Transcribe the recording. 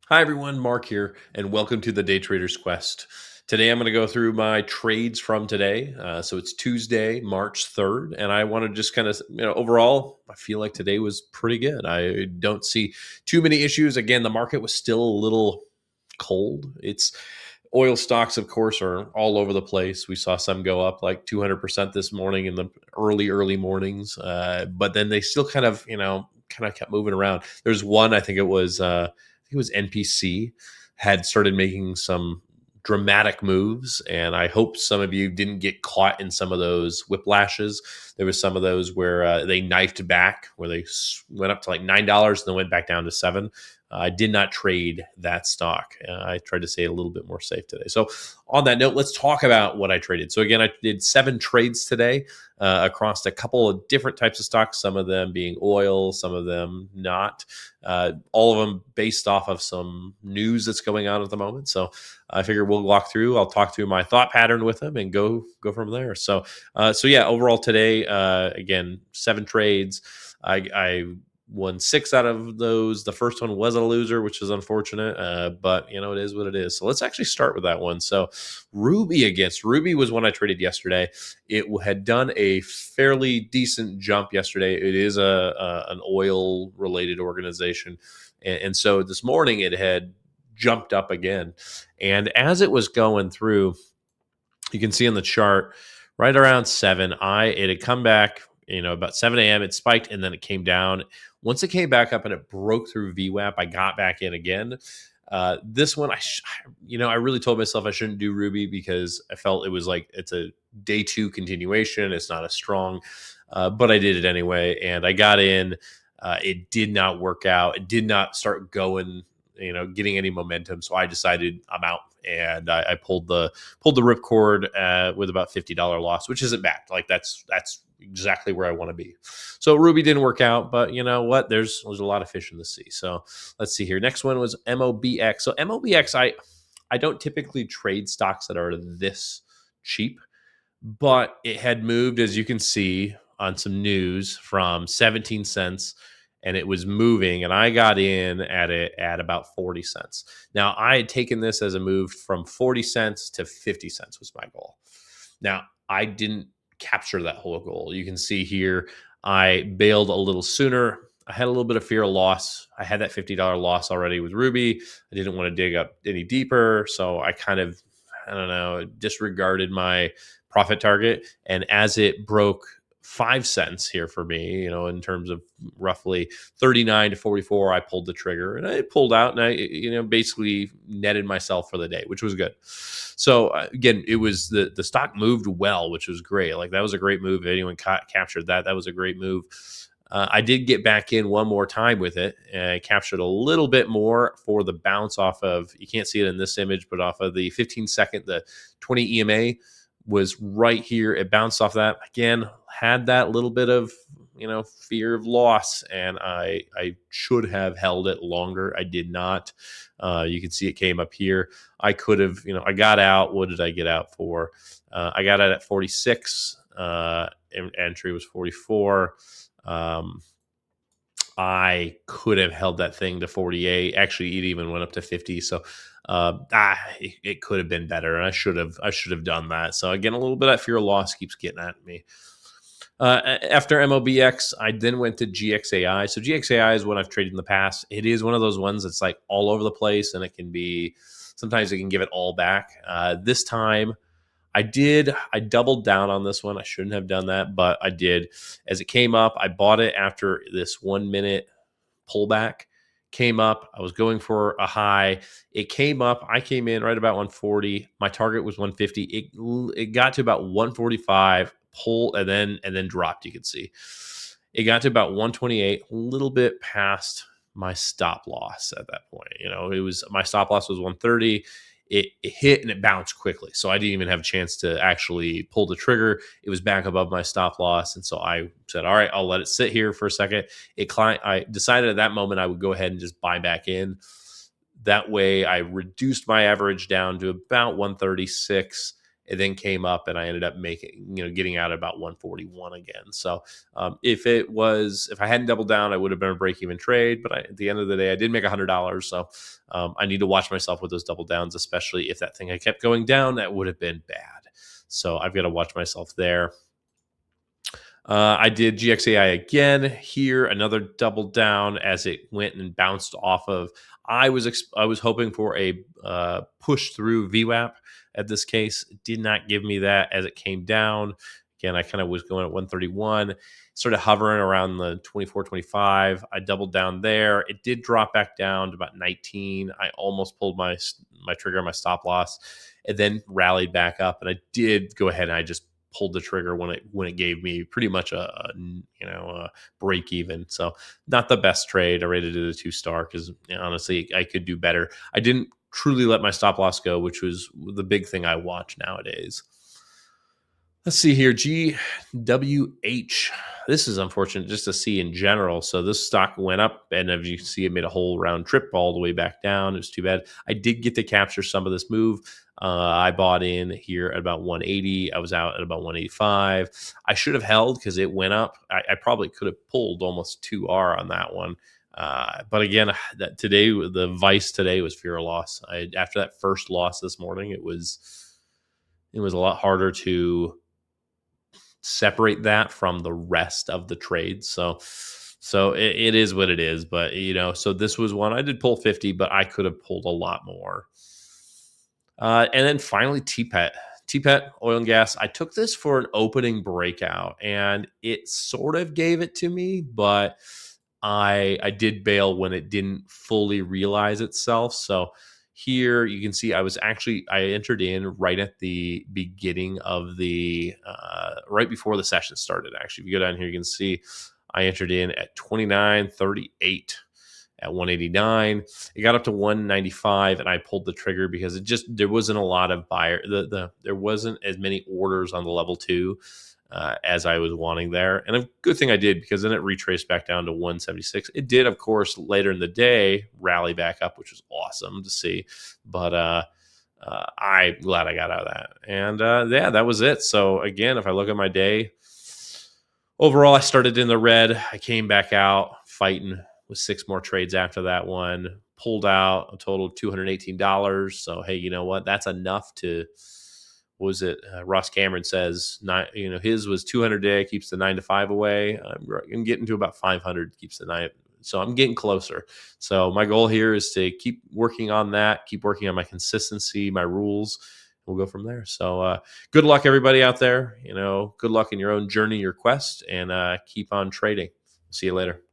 Hi everyone, Mark here, and welcome to the Day Trader's Quest. Today I'm going to go through my trades from today. So it's Tuesday, March 3rd, and I want to just kind of, overall, I feel like today was pretty good. I don't see too many issues. Again, the market was still a little cold. It's oil stocks, of course, are all over the place. We saw some go up like 200% this morning in the early mornings, but then they still kind of kept moving around. There's one, I think it was NPC had started making some dramatic moves, and I hope some of you didn't get caught in some of those whiplashes. There was some of those where they knifed back, where they went up to like $9 and then went back down to 7. I did not trade that stock. I tried to stay a little bit more safe today. So, on that note, let's talk about what I traded. So, again, I did 7 trades today across a couple of different types of stocks, some of them being oil, some of them not. All of them based off of some news that's going on at the moment. So, I figure we'll walk through. I'll talk through my thought pattern with them and go from there. So yeah, overall today, again, 7 trades. I won 6 out of those. The first one was a loser, which is unfortunate, but it is what it is. So let's actually start with that one. So Ruby was one I traded yesterday. It had done a fairly decent jump yesterday. It is an oil related organization, and so this morning it had jumped up again. And as it was going through, you can see on the chart right around 7, it had come back, about 7 a.m. It spiked and then it came down. Once it came back up and it broke through VWAP, I got back in again. This one, I really told myself I shouldn't do Ruby because I felt it was like it's a day 2 continuation. It's not as strong, but I did it anyway, and I got in. It did not work out. It did not start going, getting any momentum. So I decided I'm out, and I pulled the ripcord with about $50 loss, which isn't bad. Like that's exactly where I want to be. So Ruby didn't work out, but you know what? There's a lot of fish in the sea. So let's see here. Next one was MOBX. So MOBX, I don't typically trade stocks that are this cheap, but it had moved, as you can see on some news, from 17 cents, and it was moving, and I got in at it at about 40 cents. Now, I had taken this as a move from 40 cents to 50 cents was my goal. Now, I didn't capture that whole goal. You can see here, I bailed a little sooner. I had a little bit of fear of loss. I had that $50 loss already with Ruby. I didn't want to dig up any deeper, so I kind of, I don't know, disregarded my profit target. And as it broke 5 cents here for me, in terms of roughly 39 to 44, I pulled the trigger and I pulled out, and I, basically netted myself for the day, which was good. So again, it was the stock moved well, which was great. Like that was a great move. If anyone captured that, that was a great move. I did get back in one more time with it, and I captured a little bit more for the bounce off of, you can't see it in this image, but off of the 15-second, the 20 EMA was right here. It bounced off that. Again, had that little bit of, fear of loss, and I should have held it longer. I did not. You can see it came up here. I could have, I got out. What did I get out for? I got out at 46. Entry was 44. I could have held that thing to 48. Actually, it even went up to 50. So it could have been better, and I should have done that. So again, a little bit of fear of loss keeps getting at me. After MOBX, I then went to GXAI. So GXAI is one I've traded in the past. It is one of those ones that's like all over the place, and it can be, sometimes it can give it all back. This time, I doubled down on this one. I shouldn't have done that, but I did. As it came up, I bought it after this 1 minute pullback came up. I was going for a high. It came up. I came in right about 140. My target was 150. It got to about 145, pull, and then dropped. You can see it got to about 128, a little bit past my stop loss at that point. It was, my stop loss was 130. It hit and it bounced quickly, so I didn't even have a chance to actually pull the trigger. It was back above my stop loss, and so I said, all right, I'll let it sit here for a second. I decided at that moment I would go ahead and just buy back in. That way I reduced my average down to about 136, It then came up, and I ended up getting out at about 141 again. So if I hadn't doubled down, I would have been a break even trade. But at the end of the day, I did make $100. So I need to watch myself with those double downs, especially if that thing had kept going down, that would have been bad. So I've got to watch myself there. I did GXAI again here, another double down as it went and bounced off of. I was hoping for a push through VWAP. At this case, it did not give me that as it came down. Again, I kind of was going at 131, sort of hovering around the 24, 25. I doubled down there. It did drop back down to about 19. I almost pulled my trigger, my stop loss, and then rallied back up. And I did go ahead and I just pulled the trigger when it gave me pretty much a break even. So not the best trade. I rated it a 2-star because honestly I could do better. I didn't truly let my stop loss go, which was the big thing I watch nowadays. Let's see here. GWH. This is unfortunate just to see in general. So this stock went up, and as you see, it made a whole round trip all the way back down. It was too bad. I did get to capture some of this move. I bought in here at about 180. I was out at about 185. I should have held because it went up. I probably could have pulled almost 2R on that one. But again, the vice today was fear of loss. After that first loss this morning, it was a lot harder to separate that from the rest of the trades. So it is what it is. But so this was one I did pull 50, but I could have pulled a lot more. And then finally, TPET oil and gas. I took this for an opening breakout, and it sort of gave it to me, but I did bail when it didn't fully realize itself. So here you can see I entered in right at the beginning of the right before the session started. Actually, if you go down here, you can see I entered in at 29.38 at 189. It got up to 195, and I pulled the trigger because there wasn't a lot of buyer. There wasn't as many orders on the level 2 as I was wanting there. And a good thing I did, because then it retraced back down to 176. It did, of course, later in the day rally back up, which was awesome to see. But I'm glad I got out of that. And that was it. So again, if I look at my day, overall, I started in the red. I came back out fighting with 6 more trades after that one. Pulled out a total of $218. So hey, you know what? That's enough to. What was it? Ross Cameron says, his was 200 a day, keeps the 9 to 5 away. I'm getting to about 500, keeps the 9. So I'm getting closer. So my goal here is to keep working on that, keep working on my consistency, my rules. We'll go from there. So good luck, everybody out there. Good luck in your own journey, your quest, and keep on trading. See you later.